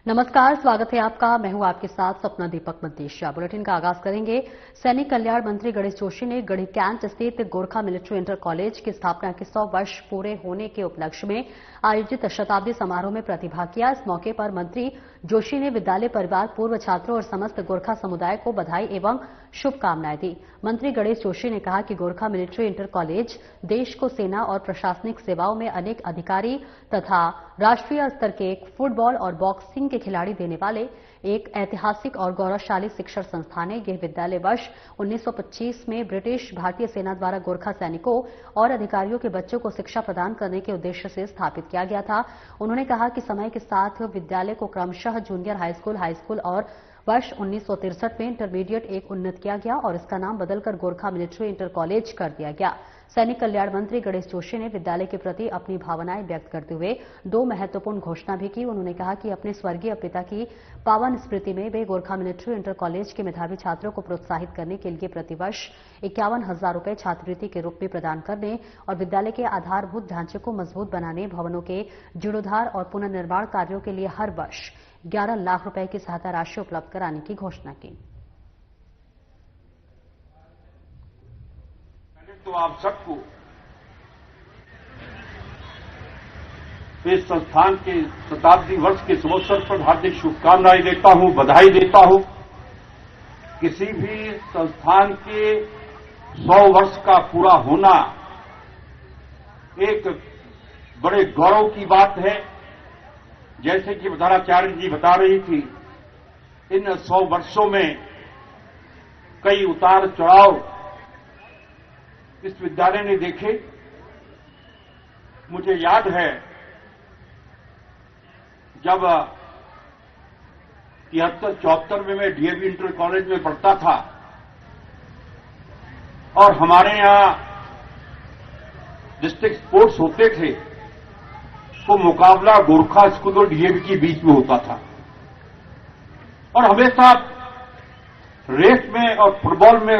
नमस्कार, स्वागत है आपका। मैं हूं आपके साथ सपना दीपक मंतेशिया। बुलेटिन का आगाज करेंगे। सैनिक कल्याण मंत्री गणेश जोशी ने गढ़ी कैंट स्थित गोरखा मिलिट्री इंटर कॉलेज की स्थापना के 100 वर्ष पूरे होने के उपलक्ष्य में आयोजित शताब्दी समारोह में प्रतिभाग किया। इस मौके पर मंत्री जोशी ने विद्यालय परिवार, पूर्व छात्रों और समस्त गोरखा समुदाय को बधाई एवं शुभकामनाएं दी। मंत्री गणेश जोशी ने कहा कि गोरखा मिलिट्री इंटर कॉलेज देश को सेना और प्रशासनिक सेवाओं में अनेक अधिकारी तथा राष्ट्रीय स्तर के फुटबॉल और बॉक्सिंग के खिलाड़ी देने वाले एक ऐतिहासिक और गौरवशाली शिक्षण संस्थान है। यह विद्यालय वर्ष 1925 में ब्रिटिश भारतीय सेना द्वारा गोरखा सैनिकों और अधिकारियों के बच्चों को शिक्षा प्रदान करने के उद्देश्य से स्थापित किया गया था। उन्होंने कहा कि समय के साथ विद्यालय को क्रमशः जूनियर हाई स्कूल और वर्ष 1963 में इंटरमीडिएट एक उन्नत किया गया और इसका नाम बदलकर गोरखा मिलिट्री इंटर कॉलेज कर दिया गया। सैनिक कल्याण मंत्री गणेश जोशी ने विद्यालय के प्रति अपनी भावनाएं व्यक्त करते हुए 2 महत्वपूर्ण घोषणा भी की। उन्होंने कहा कि अपने स्वर्गीय पिता की पावन स्मृति में वे गोरखा मिलिट्री इंटर कॉलेज के मेधावी छात्रों को प्रोत्साहित करने के लिए प्रतिवर्ष 51,000 रुपए छात्रवृत्ति के रूप में प्रदान करने और विद्यालय के आधारभूत ढांचे को मजबूत बनाने, भवनों के जीर्णोद्धार और पुनर्निर्माण कार्यों के लिए हर वर्ष 11 लाख रुपए की सहायता राशि उपलब्ध कराने की घोषणा की। तो आप सबको इस संस्थान के शताब्दी वर्ष के शुभ अवसर पर हार्दिक शुभकामनाएं देता हूं, बधाई देता हूं। किसी भी संस्थान के 100 वर्ष का पूरा होना एक बड़े गौरव की बात है। जैसे कि प्रधानाचार्य जी बता रही थी, इन 100 वर्षों में कई उतार चढ़ाव इस विद्यालय ने देखे। मुझे याद है जब 73-74 में मैं डीएवी इंटर कॉलेज में पढ़ता था और हमारे यहां डिस्ट्रिक्ट स्पोर्ट्स होते थे तो मुकाबला गोरखा स्कूल और डीएवी के बीच में होता था और हमेशा रेस में और फुटबॉल में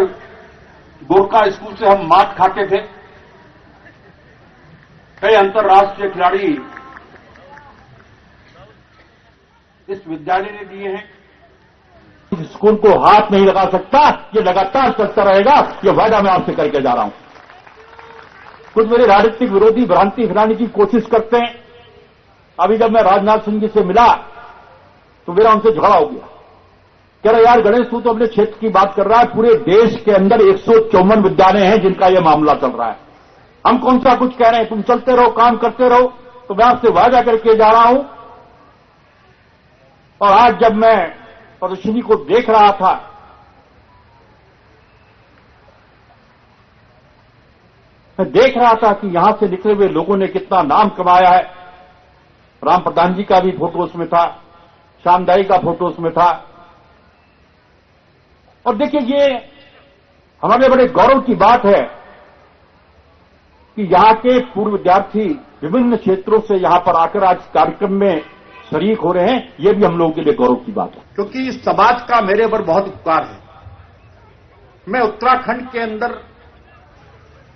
गोरखा स्कूल से हम मात खाते थे। कई अंतर्राष्ट्रीय खिलाड़ी इस विद्यालय ने दिए हैं। इस स्कूल को हाथ नहीं लगा सकता, ये लगातार चलता रहेगा, ये वादा मैं आपसे करके जा रहा हूं। कुछ मेरे राजनीतिक विरोधी भ्रांति फैलाने की कोशिश करते हैं। अभी जब मैं राजनाथ सिंह जी से मिला तो मेरा उनसे झगड़ा हो गया। कह रहा यार गणेश, तू तो अपने क्षेत्र की बात कर रहा है, पूरे देश के अंदर 154 विद्यालय हैं जिनका यह मामला चल रहा है। हम कौन सा कुछ कह रहे हैं, तुम चलते रहो, काम करते रहो। तो मैं आपसे वादा करके जा रहा हूं। और आज जब मैं प्रदर्शनी को देख रहा था मैं देख रहा था कि यहां से निकले हुए लोगों ने कितना नाम कमाया है। राम प्रधान जी का भी फोटो उसमें था, श्यामदाई का फोटो उसमें था। और देखिए, ये हमारे बड़े गौरव की बात है कि यहां के पूर्व विद्यार्थी विभिन्न क्षेत्रों से यहां पर आकर आज कार्यक्रम में शरीक हो रहे हैं। ये भी हम लोगों के लिए गौरव की बात है, क्योंकि इस समाज का मेरे पर बहुत उपकार है। मैं उत्तराखंड के अंदर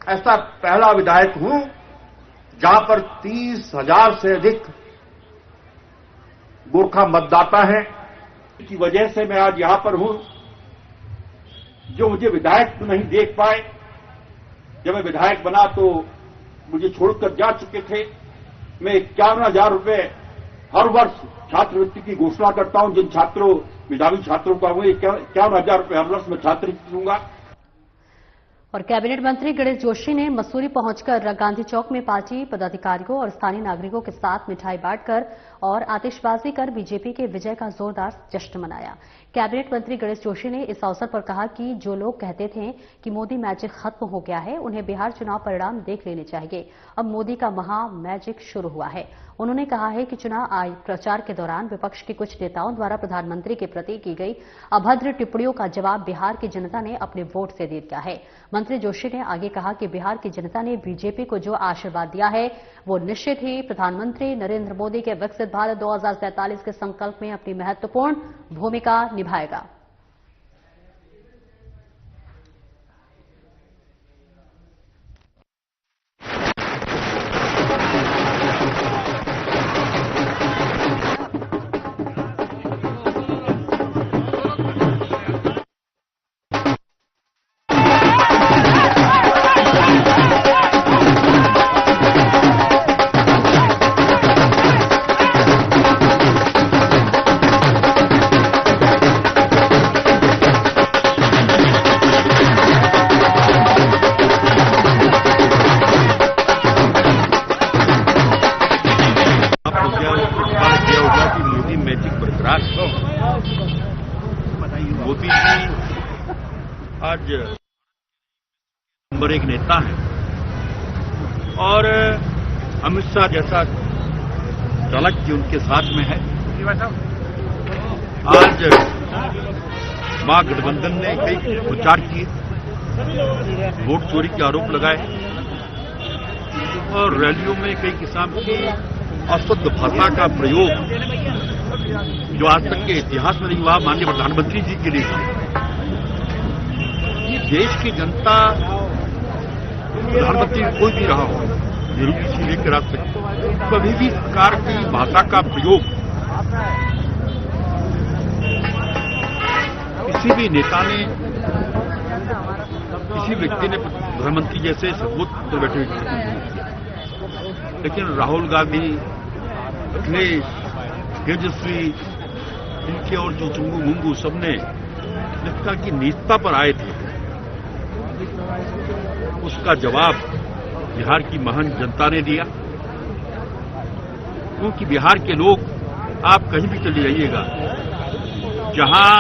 ऐसा पहला विधायक हूं जहां पर 30,000 से अधिक गोरखा मतदाता हैं। की वजह से मैं आज यहां पर हूं। जो मुझे विधायक नहीं देख पाए, जब मैं विधायक बना तो मुझे छोड़कर जा चुके थे। मैं 51,000 रुपए हर वर्ष छात्रवृत्ति की घोषणा करता हूं। जिन छात्रों, मेधावी छात्रों का हुए 51,000 रुपए हर वर्ष मैं छात्रवृत्ति दूंगा। और कैबिनेट मंत्री गणेश जोशी ने मसूरी पहुंचकर गांधी चौक में पार्टी पदाधिकारियों और स्थानीय नागरिकों के साथ मिठाई बांटकर और आतिशबाजी कर बीजेपी के विजय का जोरदार जश्न मनाया। कैबिनेट मंत्री गणेश जोशी ने इस अवसर पर कहा कि जो लोग कहते थे कि मोदी मैजिक खत्म हो गया है, उन्हें बिहार चुनाव परिणाम देख लेने चाहिए। अब मोदी का महा मैजिक शुरू हुआ है। उन्होंने कहा है कि चुनाव प्रचार के दौरान विपक्ष के कुछ नेताओं द्वारा प्रधानमंत्री के प्रति की गई अभद्र टिप्पणियों का जवाब बिहार की जनता ने अपने वोट से दे दिया है। मंत्री जोशी ने आगे कहा कि बिहार की जनता ने बीजेपी को जो आशीर्वाद दिया है वो निश्चित ही प्रधानमंत्री नरेंद्र मोदी के विकसित भारत 2047 के संकल्प में अपनी महत्वपूर्ण भूमिका निभाएगा। मोदी जी आज नंबर 1 नेता है और अमित शाह जैसा चाणक्य उनके साथ में है। आज महागठबंधन ने कई प्रचार किए, वोट चोरी के आरोप लगाए और रैलियों में कई किस्म की अशुद्ध भाषा का प्रयोग जो आज तक के इतिहास में नहीं हुआ, माननीय प्रधानमंत्री जी के लिए देश की जनता प्रधानमंत्री कोई भी रहा हो, विरोधी से लेकर आज तक कभी भी प्रकार की भाषा का प्रयोग किसी भी नेता ने, किसी व्यक्ति ने प्रधानमंत्री जैसे सर्वोच्च पर बैठे हुए, लेकिन राहुल गांधी, अखिलेश, तेजस्वी, इनके और जो चुंगू मुंगू सबने नेता की नीचता पर आए थे, उसका जवाब बिहार की महान जनता ने दिया। क्योंकि बिहार के लोग, आप कहीं भी चले जाइएगा, जहां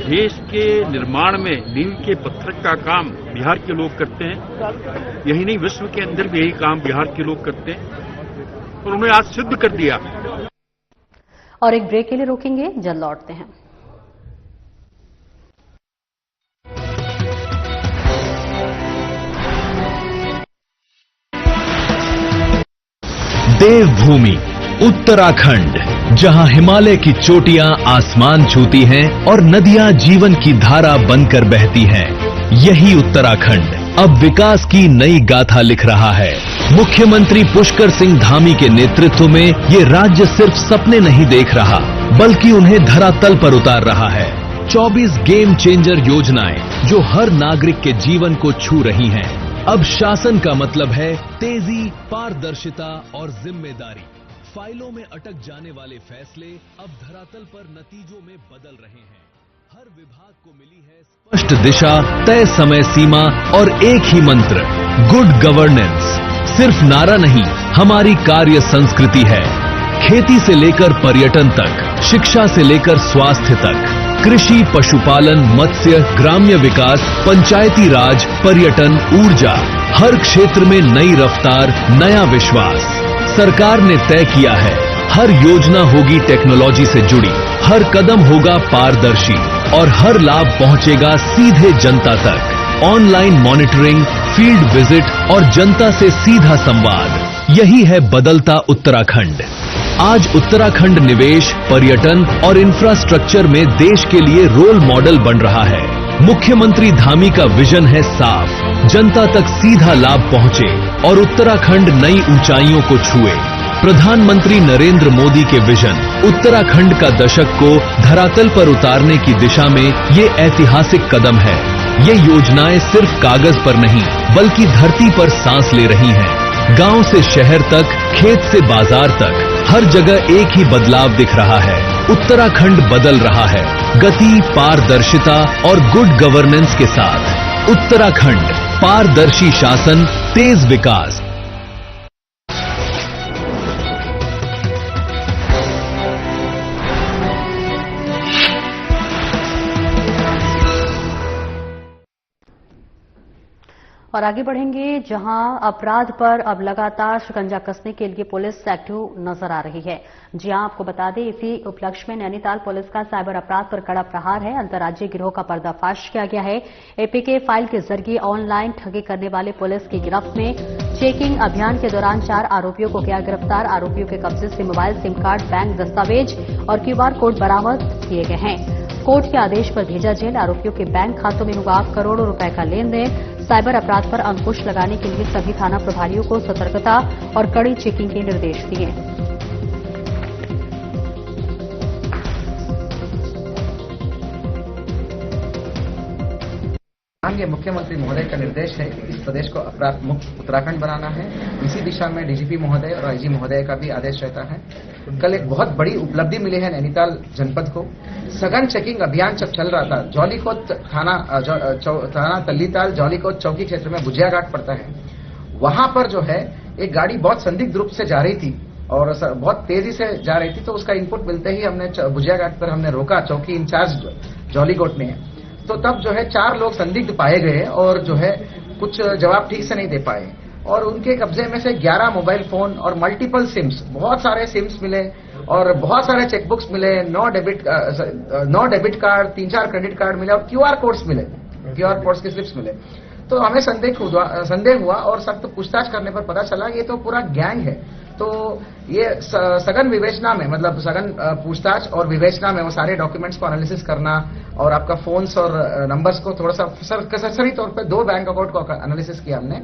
देश के निर्माण में नींव के पत्थर का काम बिहार के लोग करते हैं, यही नहीं विश्व के अंदर भी यही काम बिहार के लोग करते हैं और उन्हें आज सिद्ध कर दिया। और एक ब्रेक के लिए रोकेंगे, जल्द लौटते हैं। देवभूमि उत्तराखंड, जहां हिमालय की चोटियां आसमान छूती हैं और नदियां जीवन की धारा बनकर बहती हैं, यही उत्तराखंड अब विकास की नई गाथा लिख रहा है। मुख्यमंत्री पुष्कर सिंह धामी के नेतृत्व में ये राज्य सिर्फ सपने नहीं देख रहा, बल्कि उन्हें धरातल पर उतार रहा है। 24 गेम चेंजर योजनाएं जो हर नागरिक के जीवन को छू रही हैं। अब शासन का मतलब है तेजी, पारदर्शिता और जिम्मेदारी। फाइलों में अटक जाने वाले फैसले अब धरातल पर नतीजों में बदल रहे हैं। हर विभाग को मिली है स्पष्ट दिशा, तय समय सीमा और एक ही मंत्र, गुड गवर्नेंस। सिर्फ नारा नहीं, हमारी कार्य संस्कृति है। खेती से लेकर पर्यटन तक, शिक्षा से लेकर स्वास्थ्य तक, कृषि, पशुपालन, मत्स्य, ग्राम्य विकास, पंचायती राज, पर्यटन, ऊर्जा, हर क्षेत्र में नई रफ्तार, नया विश्वास। सरकार ने तय किया है, हर योजना होगी टेक्नोलॉजी से जुड़ी, हर कदम होगा पारदर्शी और हर लाभ पहुंचेगा सीधे जनता तक। ऑनलाइन मॉनिटरिंग, फील्ड विजिट और जनता से सीधा संवाद, यही है बदलता उत्तराखंड। आज उत्तराखंड निवेश, पर्यटन और इंफ्रास्ट्रक्चर में देश के लिए रोल मॉडल बन रहा है। मुख्यमंत्री धामी का विजन है साफ, जनता तक सीधा लाभ पहुंचे और उत्तराखंड नई ऊंचाइयों को छुए। प्रधानमंत्री नरेंद्र मोदी के विजन, उत्तराखंड का दशक को धरातल पर उतारने की दिशा में ये ऐतिहासिक कदम है। ये योजनाएं सिर्फ कागज पर नहीं, बल्कि धरती पर सांस ले रही हैं। गांव से शहर तक, खेत से बाजार तक, हर जगह एक ही बदलाव दिख रहा है। उत्तराखंड बदल रहा है, गति, पारदर्शिता और गुड गवर्नेंस के साथ। उत्तराखंड, पारदर्शी शासन, तेज विकास। और आगे बढ़ेंगे, जहां अपराध पर अब लगातार शिकंजा कसने के लिए पुलिस एक्टिव नजर आ रही है। जी हां, आपको बता दें, इसी उपलक्ष्य में नैनीताल पुलिस का साइबर अपराध पर कड़ा प्रहार है। अंतर्राज्यीय गिरोह का पर्दाफाश किया गया है। एपीके फाइल के जरिए ऑनलाइन ठगी करने वाले पुलिस की गिरफ्त में। चेकिंग अभियान के दौरान 4 आरोपियों को किया गिरफ्तार। आरोपियों के कब्जे से मोबाइल, सिम कार्ड, बैंक दस्तावेज और क्यूआर कोड बरामद किए गए हैं। कोर्ट के आदेश पर भेजा जेल। आरोपियों के बैंक खातों में हुआ करोड़ों रुपए का लेन देन। साइबर अपराध पर अंकुश लगाने के लिए सभी थाना प्रभारियों को सतर्कता और कड़ी चेकिंग के निर्देश दिए। माननीय मुख्यमंत्री महोदय का निर्देश है कि इस प्रदेश को अपराध मुक्त उत्तराखंड बनाना है। इसी दिशा में डीजीपी महोदय और आईजी महोदय का भी आदेश रहता है। कल एक बहुत बड़ी उपलब्धि मिली है नैनीताल जनपद को। सघन चेकिंग अभियान जब चल रहा था, जौलीकोट थाना तल्लीताल जौलीकोट चौकी क्षेत्र में बुझिया घाट पड़ता है, वहां पर जो है एक गाड़ी बहुत संदिग्ध रूप से जा रही थी और बहुत तेजी से जा रही थी। तो उसका इनपुट मिलते ही हमने बुझिया घाट पर हमने रोका। चौकी इंचार्ज जॉलीकोट में है। तो तब जो है 4 लोग संदिग्ध पाए गए और जो है कुछ जवाब ठीक से नहीं दे पाए और उनके कब्जे में से 11 मोबाइल फोन और मल्टीपल सिम्स, बहुत सारे सिम्स मिले और बहुत सारे चेकबुक्स मिले, 9 डेबिट कार्ड, 3-4 क्रेडिट कार्ड मिले और क्यूआर कोड्स मिले, क्यूआर कोड्स की स्लिप्स मिले। तो हमें संदेह हुआ और सख्त पूछताछ करने पर पता चला ये तो पूरा गैंग है। तो ये सघन विवेचना में, मतलब सघन पूछताछ और विवेचना में वो सारे डॉक्यूमेंट्स को एनालिसिस करना और आपका फोन्स और नंबर्स को थोड़ा सा सरसरी तौर पे 2 बैंक अकाउंट को एनालिसिस किया हमने।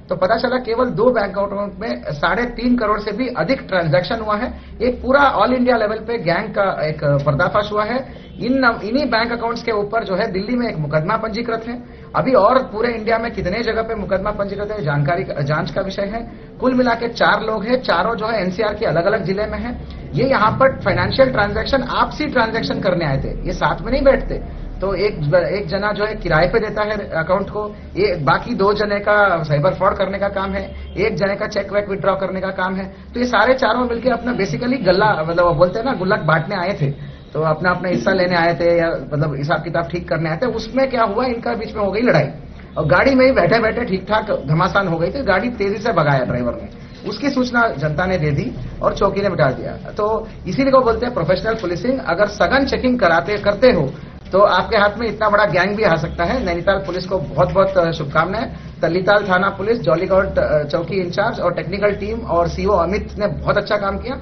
तो पता चला केवल 2 बैंक अकाउंट में 3.5 करोड़ से भी अधिक ट्रांजैक्शन हुआ है। एक पूरा ऑल इंडिया लेवल पे गैंग का एक पर्दाफाश हुआ है। इन्हीं बैंक अकाउंट्स के ऊपर जो है दिल्ली में एक मुकदमा पंजीकृत है। अभी और पूरे इंडिया में कितने जगह पे मुकदमा पंजीकृत है जानकारी जांच का विषय है। कुल मिला के 4 लोग हैं, चारों जो है एनसीआर के अलग अलग जिले में है। ये यहाँ पर फाइनेंशियल ट्रांजैक्शन, आपसी ट्रांजैक्शन करने आए थे, ये साथ में नहीं बैठते। तो एक जना जो है किराए पे देता है अकाउंट को, ये बाकी 2 जने का साइबर फ्रॉड करने का काम है, 1 जने का चेक वेक विड्रॉ करने का काम है। तो ये सारे चारों मिलकर अपना बेसिकली गल्ला, मतलब बोलते हैं ना गुल्लक बांटने आए थे। तो अपना हिस्सा लेने आए थे या मतलब हिसाब किताब ठीक करने आए थे। उसमें क्या हुआ, इनका बीच में हो गई लड़ाई और गाड़ी में ही बैठे बैठे ठीक ठाक घमासान हो गई थी। गाड़ी तेजी से भगाया ड्राइवर ने, उसकी सूचना जनता ने दे दी और चौकी ने बिठा दिया। तो इसीलिए को बोलते हैं प्रोफेशनल पुलिसिंग। अगर सघन चेकिंग करते हो तो आपके हाथ में इतना बड़ा गैंग भी आ सकता है। नैनीताल पुलिस को बहुत बहुत शुभकामनाएं। तल्लीताल थाना पुलिस, जॉलीकोट चौकी इंचार्ज और टेक्निकल टीम और सीओ अमित ने बहुत अच्छा काम किया।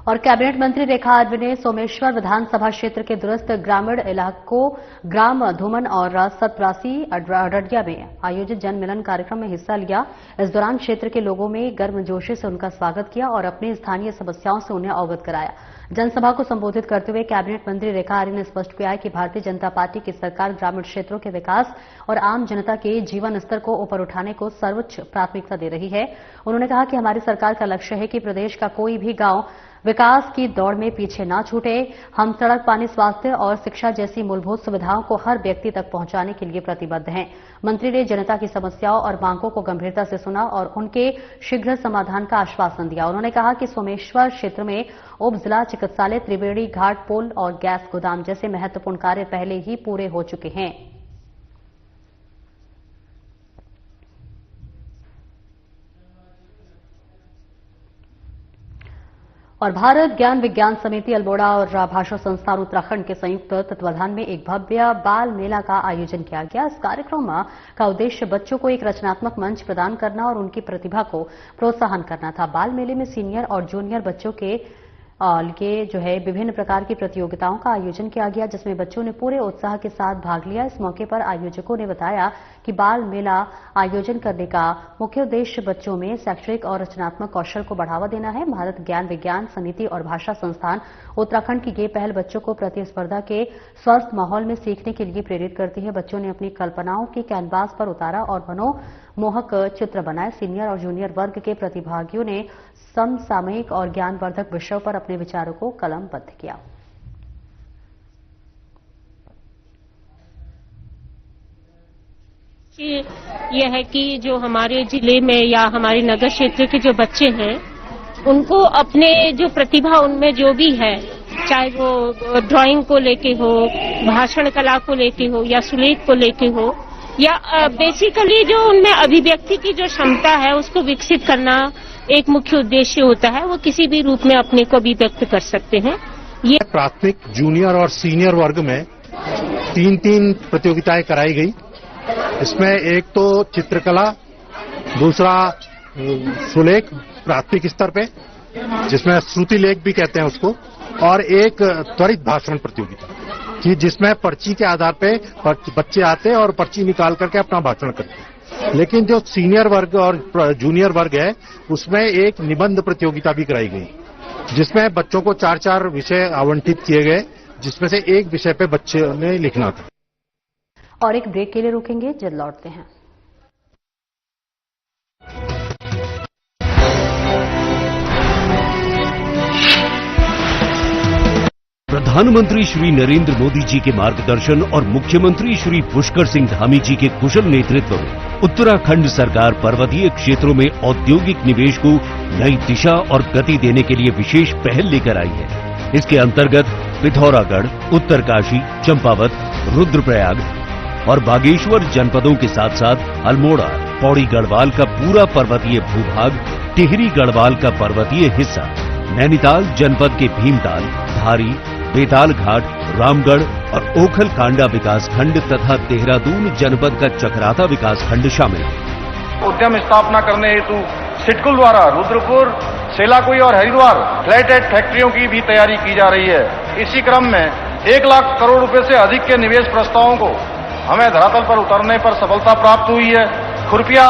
और कैबिनेट मंत्री रेखा आडवे ने सोमेश्वर विधानसभा क्षेत्र के दूरस्थ ग्रामीण इलाकों ग्राम धूमन और सतरासी अडडिया में आयोजित जन मिलन कार्यक्रम में हिस्सा लिया। इस दौरान क्षेत्र के लोगों में गर्मजोशी से उनका स्वागत किया और अपनी स्थानीय समस्याओं से उन्हें अवगत कराया। जनसभा को संबोधित करते हुए कैबिनेट मंत्री रेखा आर्य ने स्पष्ट किया कि भारतीय जनता पार्टी की सरकार ग्रामीण क्षेत्रों के विकास और आम जनता के जीवन स्तर को ऊपर उठाने को सर्वोच्च प्राथमिकता दे रही है। उन्होंने कहा कि हमारी सरकार का लक्ष्य है कि प्रदेश का कोई भी गांव विकास की दौड़ में पीछे न छूटे। हम सड़क, पानी, स्वास्थ्य और शिक्षा जैसी मूलभूत सुविधाओं को हर व्यक्ति तक पहुंचाने के लिए प्रतिबद्ध हैं। मंत्री ने जनता की समस्याओं और मांगों को गंभीरता से सुना और उनके शीघ्र समाधान का आश्वासन दिया। उन्होंने कहा कि सोमेश्वर क्षेत्र में उप जिला चिकित्सालय, त्रिवेणी घाट पुल और गैस गोदाम जैसे महत्वपूर्ण कार्य पहले ही पूरे हो चुके हैं। और भारत ज्ञान विज्ञान समिति अल्मोड़ा और भाषा संस्थान उत्तराखंड के संयुक्त तत्वाधान में एक भव्य बाल मेला का आयोजन किया गया। इस कार्यक्रम का उद्देश्य बच्चों को एक रचनात्मक मंच प्रदान करना और उनकी प्रतिभा को प्रोत्साहन करना था। बाल मेले में सीनियर और जूनियर बच्चों के लिए जो है विभिन्न प्रकार की प्रतियोगिताओं का आयोजन किया गया, जिसमें बच्चों ने पूरे उत्साह के साथ भाग लिया। इस मौके पर आयोजकों ने बताया कि बाल मेला आयोजन करने का मुख्य उद्देश्य बच्चों में शैक्षणिक और रचनात्मक कौशल को बढ़ावा देना है। भारत ज्ञान विज्ञान समिति और भाषा संस्थान उत्तराखंड की ये पहल बच्चों को प्रतिस्पर्धा के स्वस्थ माहौल में सीखने के लिए प्रेरित करती है। बच्चों ने अपनी कल्पनाओं की कैनवास पर उतारा और मनोमोहक चित्र बनाए। सीनियर और जूनियर वर्ग के प्रतिभागियों ने समसामयिक और ज्ञानवर्धक विषयों पर अपने विचारों को कलमबद्ध किया। यह है कि जो हमारे जिले में या हमारे नगर क्षेत्र के जो बच्चे हैं उनको अपने जो प्रतिभा उनमें जो भी है, चाहे वो ड्राइंग को लेके हो, भाषण कला को लेके हो या सुलेख को लेके हो, या बेसिकली जो उनमें अभिव्यक्ति की जो क्षमता है उसको विकसित करना एक मुख्य उद्देश्य होता है। वो किसी भी रूप में अपने को अभिव्यक्त कर सकते हैं। ये प्राथमिक, जूनियर और सीनियर वर्ग में 3 प्रतियोगिताएं कराई गई। इसमें एक तो चित्रकला, दूसरा सुलेख प्राथमिक स्तर पे, जिसमें श्रुति लेख भी कहते हैं उसको, और एक त्वरित भाषण प्रतियोगिता कि जिसमें पर्ची के आधार पे बच्चे आते और पर्ची निकाल करके अपना भाषण करते हैं। लेकिन जो सीनियर वर्ग और जूनियर वर्ग है उसमें एक निबंध प्रतियोगिता भी कराई गई, जिसमें बच्चों को 4 विषय आवंटित किए गए, जिसमें से एक विषय पे बच्चे ने लिखना था। और एक ब्रेक के लिए रुकेंगे, जल्द लौटते हैं। प्रधानमंत्री श्री नरेंद्र मोदी जी के मार्गदर्शन और मुख्यमंत्री श्री पुष्कर सिंह धामी जी के कुशल नेतृत्व में उत्तराखंड सरकार पर्वतीय क्षेत्रों में औद्योगिक निवेश को नई दिशा और गति देने के लिए विशेष पहल लेकर आई है। इसके अंतर्गत पिथौरागढ़, उत्तरकाशी, चंपावत, रुद्रप्रयाग और बागेश्वर जनपदों के साथ साथ अल्मोड़ा, पौड़ी गढ़वाल का पूरा पर्वतीय भूभाग, टिहरी गढ़वाल का पर्वतीय हिस्सा, नैनीताल जनपद के भीमताल, धारी, बेताल घाट, रामगढ़ और ओखल कांडा विकासखंड तथा देहरादून जनपद का चकराता विकासखंड शामिल है। उद्यम स्थापना करने हेतु सिडकुल द्वारा रुद्रपुर, सेलाकुई और हरिद्वार फ्लैट एड फैक्ट्रियों की भी तैयारी की जा रही है। इसी क्रम में 1 लाख करोड़ रुपए से अधिक के निवेश प्रस्तावों को हमें धरातल पर उतरने पर सफलता प्राप्त हुई है। खुरपिया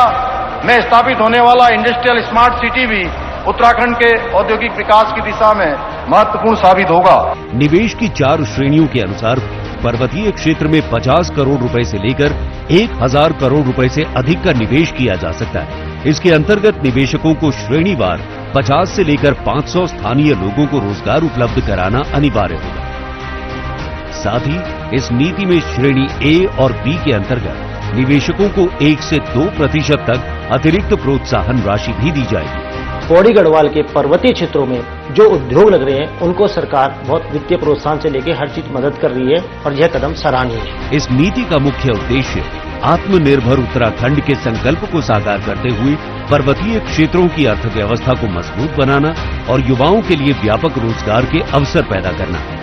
में स्थापित होने वाला इंडस्ट्रियल स्मार्ट सिटी भी उत्तराखंड के औद्योगिक विकास की दिशा में महत्वपूर्ण साबित होगा। निवेश की 4 श्रेणियों के अनुसार पर्वतीय क्षेत्र में 50 करोड़ रुपए से लेकर 1000 करोड़ रुपए से अधिक का निवेश किया जा सकता है। इसके अंतर्गत निवेशकों को श्रेणीवार 50 से लेकर 500 स्थानीय लोगों को रोजगार उपलब्ध कराना अनिवार्य होगा। साथ ही इस नीति में श्रेणी ए और बी के अंतर्गत निवेशकों को 1 से 2% तक अतिरिक्त प्रोत्साहन राशि भी दी जाएगी। पौड़ी गढ़वाल के पर्वतीय क्षेत्रों में जो उद्योग लग रहे हैं उनको सरकार बहुत वित्तीय प्रोत्साहन से लेकर हर चीज मदद कर रही है और यह कदम सराहनीय है। इस नीति का मुख्य उद्देश्य आत्मनिर्भर उत्तराखंड के संकल्प को साकार करते हुए पर्वतीय क्षेत्रों की अर्थव्यवस्था को मजबूत बनाना और युवाओं के लिए व्यापक रोजगार के अवसर पैदा करना है।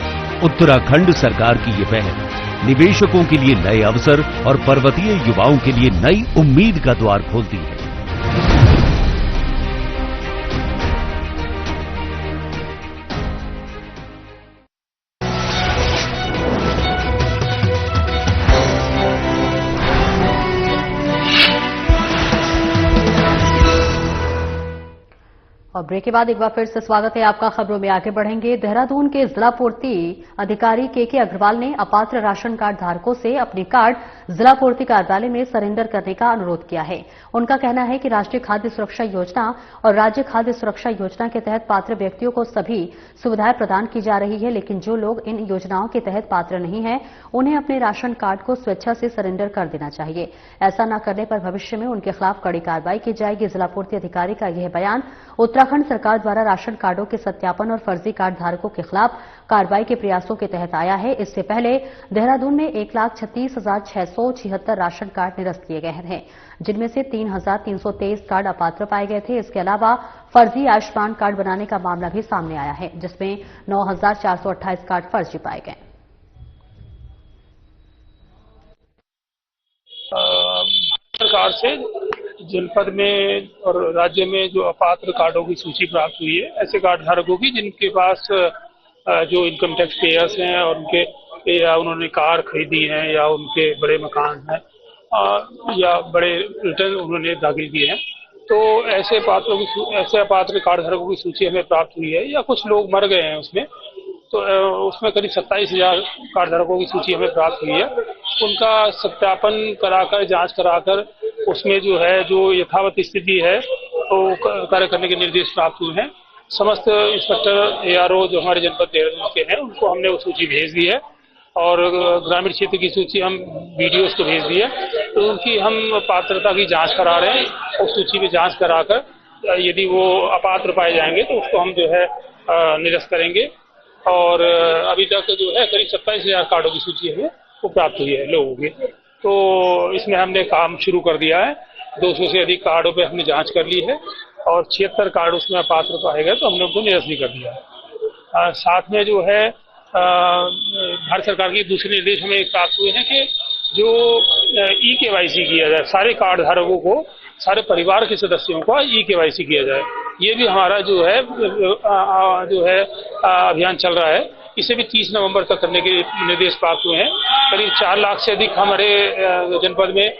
उत्तराखंड सरकार की ये पहल निवेशकों के लिए नए अवसर और पर्वतीय युवाओं के लिए नई उम्मीद का द्वार खोलती है। और ब्रेक के बाद एक बार फिर से स्वागत है आपका। खबरों में आगे बढ़ेंगे। देहरादून के जिला पूर्ति अधिकारी के अग्रवाल ने अपात्र राशन कार्ड धारकों से अपने कार्ड जिला पूर्ति कार्यालय में सरेंडर करने का अनुरोध किया है। उनका कहना है कि राष्ट्रीय खाद्य सुरक्षा योजना और राज्य खाद्य सुरक्षा योजना के तहत पात्र व्यक्तियों को सभी सुविधाएं प्रदान की जा रही है, लेकिन जो लोग इन योजनाओं के तहत पात्र नहीं हैं, उन्हें अपने राशन कार्ड को स्वेच्छा से सरेंडर कर देना चाहिए। ऐसा न करने पर भविष्य में उनके खिलाफ कड़ी कार्रवाई की जाएगी। जिला पूर्ति अधिकारी का यह बयान उत्तराखंड सरकार द्वारा राशन कार्डों के सत्यापन और फर्जी कार्ड धारकों के खिलाफ कार्रवाई के प्रयासों के तहत आया है। इससे पहले देहरादून में 1,36,676 राशन कार्ड निरस्त किए गए हैं, जिनमें से 3,323 कार्ड अपात्र पाए गए थे। इसके अलावा फर्जी आयुष्मान कार्ड बनाने का मामला भी सामने आया है, जिसमें 9,428 कार्ड फर्जी पाए गए। सरकार से जनपद में और राज्य में जो अपात्र कार्डों की सूची प्राप्त हुई है, ऐसे कार्ड धारकों की जिनके पास जो इनकम टैक्स पेयर्स हैं और उनके या उन्होंने कार खरीदी है या उनके बड़े मकान हैं या बड़े रिटर्न उन्होंने दाखिल किए हैं, तो ऐसे अपात्र कार्ड धारकों की सूची हमें प्राप्त हुई है। या कुछ लोग मर गए हैं उसमें, तो उसमें करीब 27,000 कार्ड धारकों की सूची हमें प्राप्त हुई है। उनका सत्यापन कराकर, जांच कराकर उसमें जो है जो यथावत स्थिति है तो कार्य करने के निर्देश प्राप्त हुए हैं। समस्त इंस्पेक्टर एआरओ जो हमारे जनपद देहरादून के हैं उनको हमने वो सूची भेज दी है और ग्रामीण क्षेत्र की सूची हम बीडीओ को भेज दी है। तो उनकी हम पात्रता की जांच करा रहे हैं। उस सूची में जांच कराकर यदि वो अपात्र पाए जाएंगे तो उसको हम जो है निरस्त करेंगे। और अभी तक जो है करीब 27,000 कार्डों की सूची हमें वो प्राप्त हुई है लोगों की। तो इसमें हमने काम शुरू कर दिया है। 200 से अधिक कार्डों पे हमने जांच कर ली है और 76 कार्ड उसमें अपात्र पाए गए तो हमने उनको निरस्त भी कर दिया है। साथ में जो है भारत सरकार के दूसरे निर्देश हमें प्राप्त हुए हैं कि जो ई-केवाईसी किया जाए, सारे कार्ड धारकों को, सारे परिवार के सदस्यों का ई-केवाईसी किया जाए। ये भी हमारा जो है अभियान चल रहा है। इसे भी 30 नवंबर तक करने के निर्देश प्राप्त हुए हैं। करीब 4 लाख से अधिक हमारे जनपद में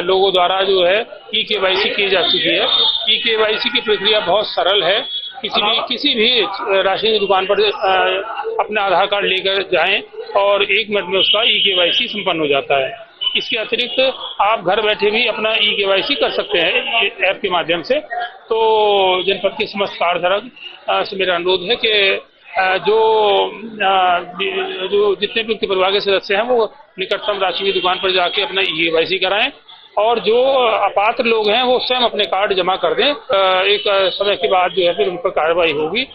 लोगों द्वारा जो है ई-केवाईसी की जा चुकी है। ई-केवाईसी की प्रक्रिया बहुत सरल है। किसी भी राशन की दुकान पर अपना आधार कार्ड लेकर जाएं और 1 मिनट में उसका ई-केवाईसी संपन्न हो जाता है। इसके अतिरिक्त आप घर बैठे भी अपना ई-केवाईसी कर सकते हैं ऐप के माध्यम से। तो जनपद के समस्त कार्ड धारक से मेरा अनुरोध है कि जो जितने भी परिवार के सदस्य हैं वो निकटतम राशन की दुकान पर जाके अपना ई-केवाईसी कराएं और जो अपात्र लोग हैं वो स्वयं अपने कार्ड जमा कर दें। एक समय के बाद जो है फिर उन पर कार्रवाई होगी।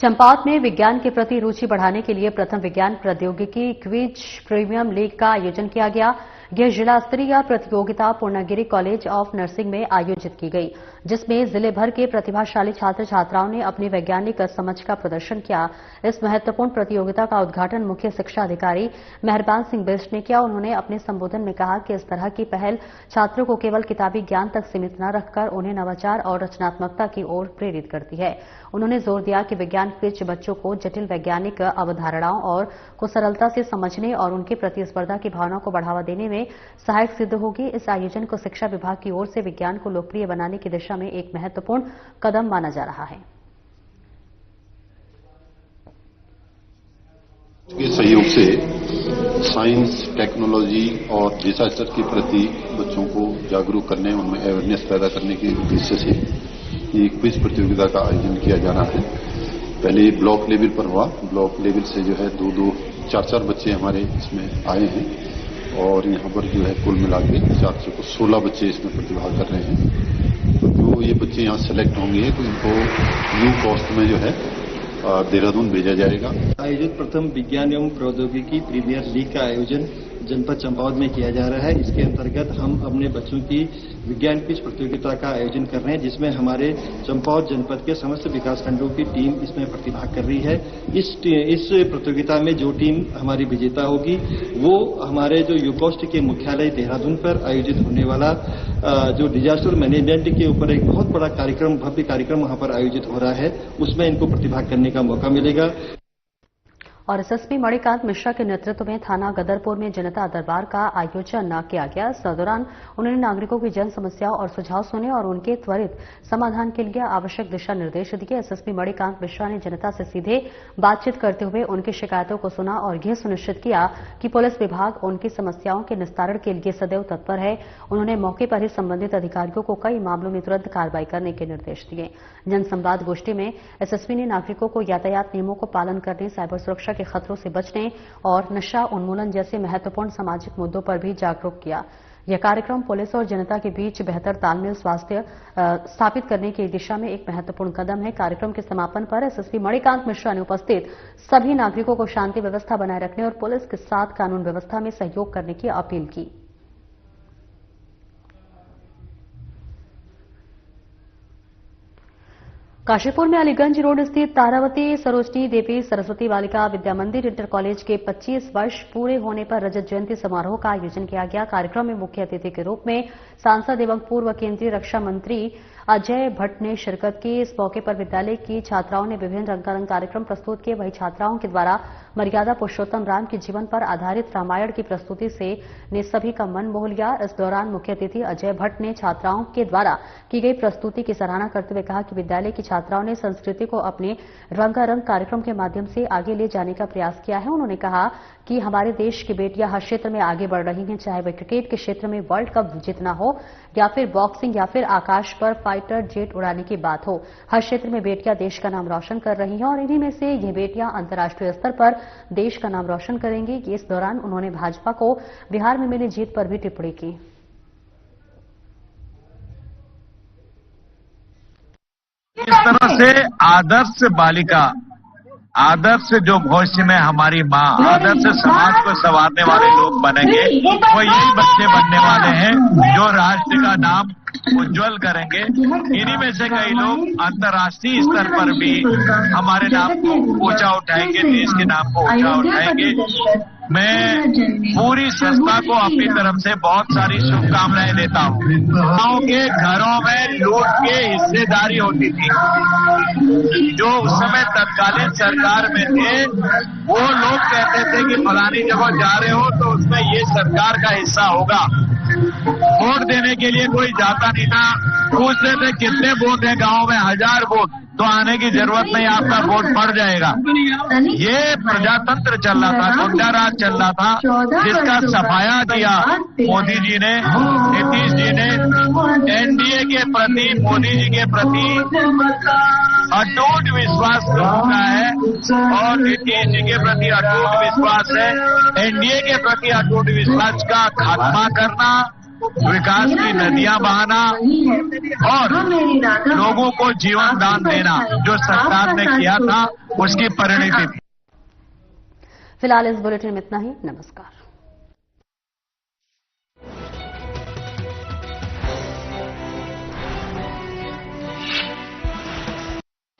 चंपावत में विज्ञान के प्रति रुचि बढ़ाने के लिए प्रथम विज्ञान प्रौद्योगिकी क्विज प्रीमियम लीग का आयोजन किया गया। यह जिला स्तरीय प्रतियोगिता पूर्णागिरी कॉलेज ऑफ नर्सिंग में आयोजित की गई, जिसमें जिले भर के प्रतिभाशाली छात्र छात्राओं ने अपनी वैज्ञानिक समझ का प्रदर्शन किया। इस महत्वपूर्ण प्रतियोगिता का उद्घाटन मुख्य शिक्षा अधिकारी मेहरबान सिंह बिष्ट ने किया। उन्होंने अपने संबोधन में कहा कि इस तरह की पहल छात्रों को केवल किताबी ज्ञान तक सीमित न रखकर उन्हें नवाचार और रचनात्मकता की ओर प्रेरित करती है। उन्होंने जोर दिया कि विज्ञान क्विज बच्चों को जटिल वैज्ञानिक अवधारणाओं और को सरलता से समझने और उनके प्रतिस्पर्धा की भावना को बढ़ावा देने में सहायक सिद्ध होगी। इस आयोजन को शिक्षा विभाग की ओर से विज्ञान को लोकप्रिय बनाने की दिशा में एक महत्वपूर्ण कदम माना जा रहा है। के सहयोग से साइंस, टेक्नोलॉजी और रिसर्च के प्रति बच्चों को जागरूक करने, उनमें अवेयरनेस पैदा करने के उद्देश्य से ये क्विज प्रतियोगिता का आयोजन किया जाना है। पहले ब्लॉक लेवल पर हुआ। ब्लॉक लेवल से जो है 2-2, 4-4 बच्चे हमारे इसमें आए हैं और यहाँ पर जो है कुल मिला के 416 बच्चे इसमें प्रतिभाग कर रहे हैं। तो जो ये बच्चे यहाँ सेलेक्ट होंगे तो इनको न्यू कॉस्ट में जो है देहरादून भेजा जाएगा। आयोजित प्रथम विज्ञान एवं प्रौद्योगिकी प्रीमियर लीग का आयोजन जनपद चंपावत में किया जा रहा है। इसके अंतर्गत हम अपने बच्चों की विज्ञान क्विज प्रतियोगिता का आयोजन कर रहे हैं, जिसमें हमारे चंपावत जनपद के समस्त विकासखंडों की टीम इसमें प्रतिभाग कर रही है। इस प्रतियोगिता में जो टीम हमारी विजेता होगी वो हमारे जो यूकोस्ट के मुख्यालय देहरादून पर आयोजित होने वाला जो डिजास्टर मैनेजमेंट के ऊपर एक बहुत बड़ा कार्यक्रम, भव्य कार्यक्रम वहां पर आयोजित हो रहा है, उसमें इनको प्रतिभाग करने का मौका मिलेगा। और एसएसपी मणिकांत मिश्रा के नेतृत्व में थाना गदरपुर में जनता दरबार का आयोजन किया गया। इस दौरान उन्होंने नागरिकों की जन समस्याओं और सुझाव सुने और उनके त्वरित समाधान के लिए आवश्यक दिशा निर्देश दिए। एसएसपी मणिकांत मिश्रा ने जनता से सीधे बातचीत करते हुए उनकी शिकायतों को सुना और यह सुनिश्चित किया कि पुलिस विभाग उनकी समस्याओं के निस्तारण के लिए सदैव तत्पर है। उन्होंने मौके पर ही संबंधित अधिकारियों को कई मामलों में तुरंत कार्रवाई करने के निर्देश दिए। जनसंवाद गोष्ठी में एसएसपी ने नागरिकों को यातायात नियमों को पालन करने, साइबर सुरक्षा के खतरों से बचने और नशा उन्मूलन जैसे महत्वपूर्ण सामाजिक मुद्दों पर भी जागरूक किया। यह कार्यक्रम पुलिस और जनता के बीच बेहतर तालमेल स्वास्थ्य स्थापित करने की दिशा में एक महत्वपूर्ण कदम है। कार्यक्रम के समापन पर एसएसपी मणिकांत मिश्रा ने उपस्थित सभी नागरिकों को शांति व्यवस्था बनाए रखने और पुलिस के साथ कानून व्यवस्था में सहयोग करने की अपील की। काशीपुर में अलीगंज रोड स्थित तारावती सरोजनी देवी सरस्वती बालिका विद्या मंदिर इंटर कॉलेज के 25 वर्ष पूरे होने पर रजत जयंती समारोह का आयोजन किया गया। कार्यक्रम में मुख्य अतिथि के रूप में सांसद एवं पूर्व केंद्रीय रक्षा मंत्री अजय भट्ट ने शिरकत की। इस मौके पर विद्यालय की छात्राओं ने विभिन्न रंगारंग कार्यक्रम प्रस्तुत किए। वहीं छात्राओं के द्वारा मर्यादा पुरुषोत्तम राम के जीवन पर आधारित रामायण की प्रस्तुति ने सभी का मन मोह लिया। इस दौरान मुख्य अतिथि अजय भट्ट ने छात्राओं के द्वारा की गई प्रस्तुति की सराहना करते हुए कहा कि विद्यालय की छात्राओं ने संस्कृति को अपने रंगारंग कार्यक्रम के माध्यम से आगे ले जाने का प्रयास किया है। उन्होंने कहा कि हमारे देश की बेटियां हर क्षेत्र में आगे बढ़ रही हैं, चाहे वह क्रिकेट के क्षेत्र में वर्ल्ड कप जीतना हो या फिर बॉक्सिंग या फिर आकाश पर फाइटर जेट उड़ाने की बात हो। हर क्षेत्र में बेटियां देश का नाम रोशन कर रही हैं और इन्हीं में से ये बेटियां अंतर्राष्ट्रीय स्तर पर देश का नाम रोशन करेंगी। इस दौरान उन्होंने भाजपा को बिहार में मिली जीत पर भी टिप्पणी की। इस तरह से आदर्श बालिका, आदर्श जो भविष्य में हमारी माँ, आदर्श समाज को संवारने वाले लोग बनेंगे, वो यही बच्चे बनने वाले हैं जो राष्ट्र का नाम उज्जवल करेंगे। इन्हीं में से कई लोग अंतर्राष्ट्रीय स्तर पर भी हमारे नाम को ऊंचा उठाएंगे, देश के नाम को ऊंचा उठाएंगे। मैं पूरी संस्था को अपनी तरफ से बहुत सारी शुभकामनाएं देता हूँ। गाँव के घरों में लूट के हिस्सेदारी होती थी, जो उस समय तत्कालीन सरकार में थे, वो लोग कहते थे कि फलानी जगह जा रहे हो तो उसमें ये सरकार का हिस्सा होगा। वोट देने के लिए कोई जाता नहीं था, पूछते थे कितने वोट है गाँव में, 1000 वोट, तो आने की जरूरत नहीं, आपका वोट पड़ जाएगा। ये प्रजातंत्र चल रहा था, गुंडा राज चल रहा था, जिसका सफाया किया मोदी जी ने, नीतीश जी ने। एनडीए के प्रति, मोदी जी के प्रति अटूट विश्वास लोगों का है और नीतीश जी के प्रति अटूट विश्वास है। एनडीए के प्रति अटूट विश्वास का खात्मा करना, विकास की नदियां बहाना और लोगों को जीवन दान देना जो सरकार ने किया था, उसकी परिणति थी। फिलहाल इस बुलेटिन में इतना ही। नमस्कार।